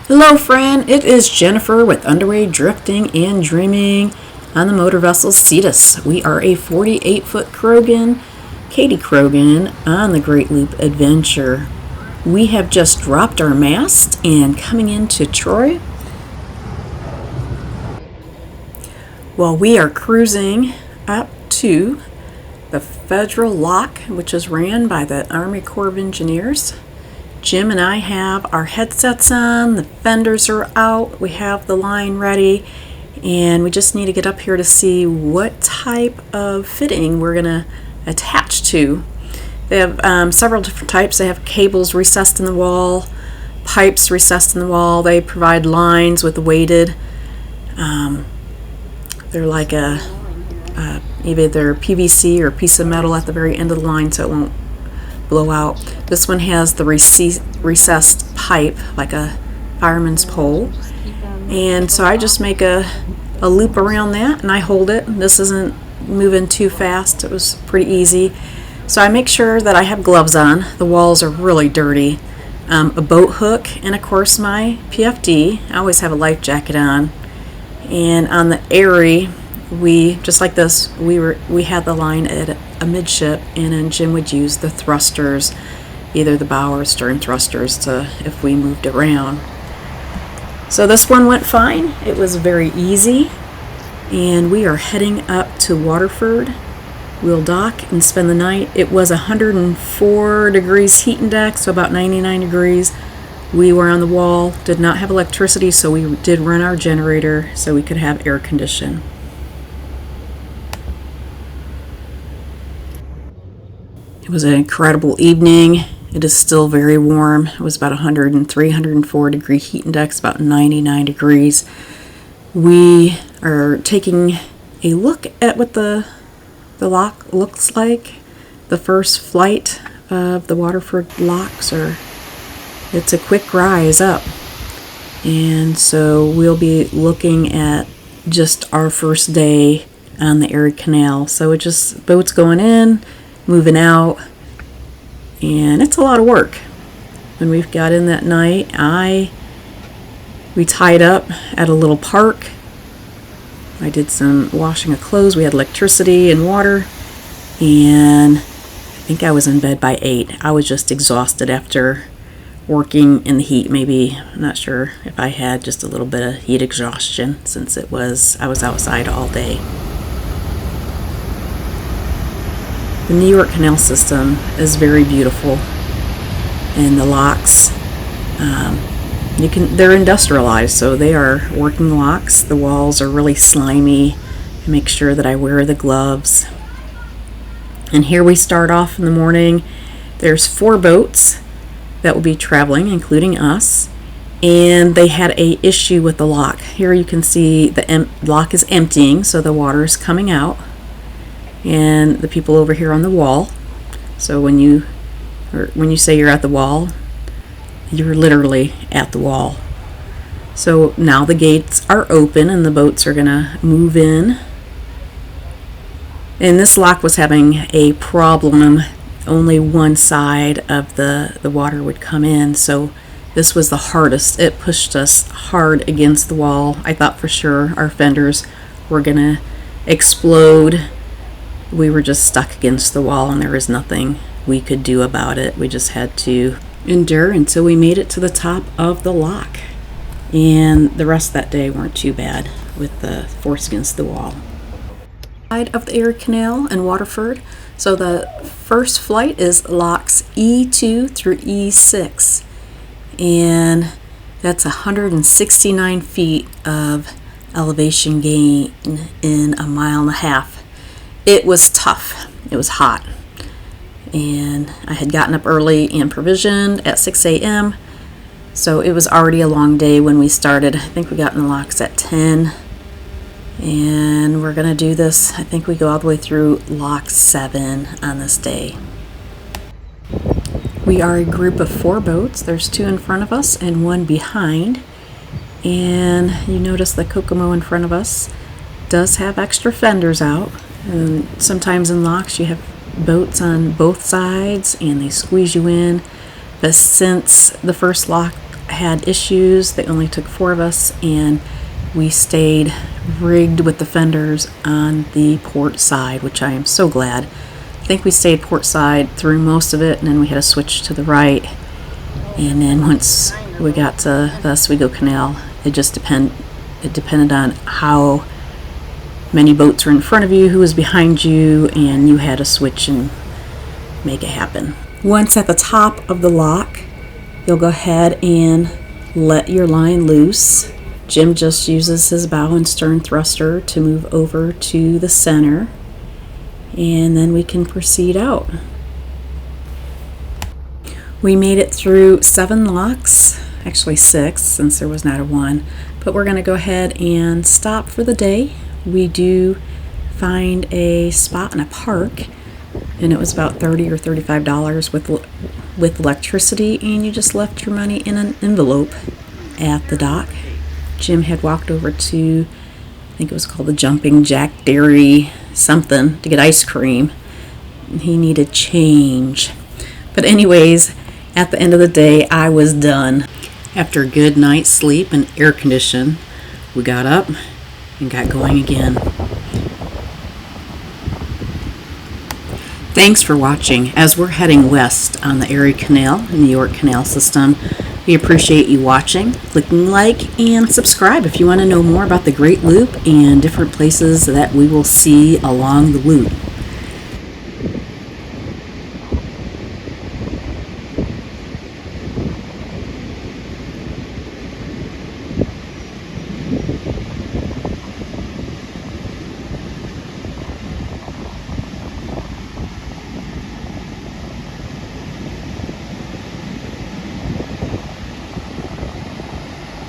Hello friend, it is Jennifer with Underway Drifting and Dreaming on the motor vessel Cetus. We are a 48-foot Krogan, Katie Krogan, on the Great Loop Adventure. We have just dropped our mast and coming into Troy. Well, we are cruising up to the Federal Lock, which is ran by the Army Corps of Engineers. Jim and I have our headsets on, the fenders are out, we have the line ready, and we just need to get up here to see what type of fitting we're going to attach to. They have several different types. They have cables recessed in the wall, pipes recessed in the wall. They provide lines with weighted. They're like either PVC or a piece of metal at the very end of the line so it won't blow out. This one has the recessed pipe like a fireman's pole, and so I just make a loop around that and I hold it. This isn't moving too fast. It was pretty easy. So I make sure that I have gloves on. The walls are really dirty. A boat hook, and of course my PFD. I always have a life jacket on. And on the Erie, we just like this. We had the line at a midship, and then Jim would use the thrusters, either the bow or stern thrusters, to if we moved around. So this one went fine. It was very easy, and we are heading up to Waterford. We'll dock and spend the night. It was 104 degrees heat index, so about 99 degrees. We were on the wall, did not have electricity, so we did run our generator so we could have air condition. It was an incredible evening. It is still very warm. It was about 103, 104 degree heat index, about 99 degrees. We are taking a look at what the lock looks like. The first flight of the Waterford locks it's a quick rise up. And so we'll be looking at just our first day on the Erie Canal. So it just boats going in, moving out, and it's a lot of work. When we got in that night, we tied up at a little park. I did some washing of clothes. We had electricity and water, and I think I was in bed by 8. I was just exhausted after working in the heat. Maybe, I'm not sure if I had just a little bit of heat exhaustion since I was outside all day. The New York Canal system is very beautiful, and the locks, they're industrialized, so they are working locks. The walls are really slimy. I make sure that I wear the gloves. And here we start off in the morning. There's 4 boats that will be traveling, including us, and they had a issue with the lock. Here you can see the lock is emptying, so the water is coming out, and the people over here on the wall. So when you say you're at the wall, you're literally at the wall. So now the gates are open and the boats are gonna move in. And this lock was having a problem. Only one side of the water would come in, so this was the hardest. It pushed us hard against the wall. I thought for sure our fenders were gonna explode. We were just stuck against the wall, and there was nothing we could do about it. We just had to endure until we made it to the top of the lock. And the rest of that day weren't too bad with the force against the wall. Side of the Erie Canal in Waterford. So the first flight is locks E2 through E6, and that's 169 feet of elevation gain in a mile and a half. It was tough. It was hot, and I had gotten up early and provisioned at 6 a.m. So it was already a long day when we started. I think we got in the locks at 10. And we're going to do this, I think we go all the way through lock 7 on this day. We are a group of 4 boats. There's 2 in front of us and 1 behind. And you notice the Kokomo in front of us does have extra fenders out. And sometimes in locks you have boats on both sides and they squeeze you in. But since the first lock had issues. They only took 4 of us, and we stayed rigged with the fenders on the port side, which I am so glad. I think we stayed port side through most of it, and then we had to switch to the right. And then once we got to the Oswego Canal, it depended on how many boats were in front of you, who was behind you, and you had to switch and make it happen. Once at the top of the lock, you'll go ahead and let your line loose. Jim just uses his bow and stern thruster to move over to the center, and then we can proceed out. We made it through 7 locks, actually 6 since there was not a 1, but we're going to go ahead and stop for the day. We do find a spot in a park, and it was about $30 or $35 with electricity, and you just left your money in an envelope at the dock. Jim had walked over to, I think it was called the Jumpin Jack Dairy something, to get ice cream. He needed change. But anyways, at the end of the day, I was done. After a good night's sleep and air condition, we got up and got going again. Thanks for watching. As we're heading west on the Erie Canal in the York Canal system, we appreciate you watching, clicking like, and subscribe if you want to know more about the Great Loop and different places that we will see along the loop.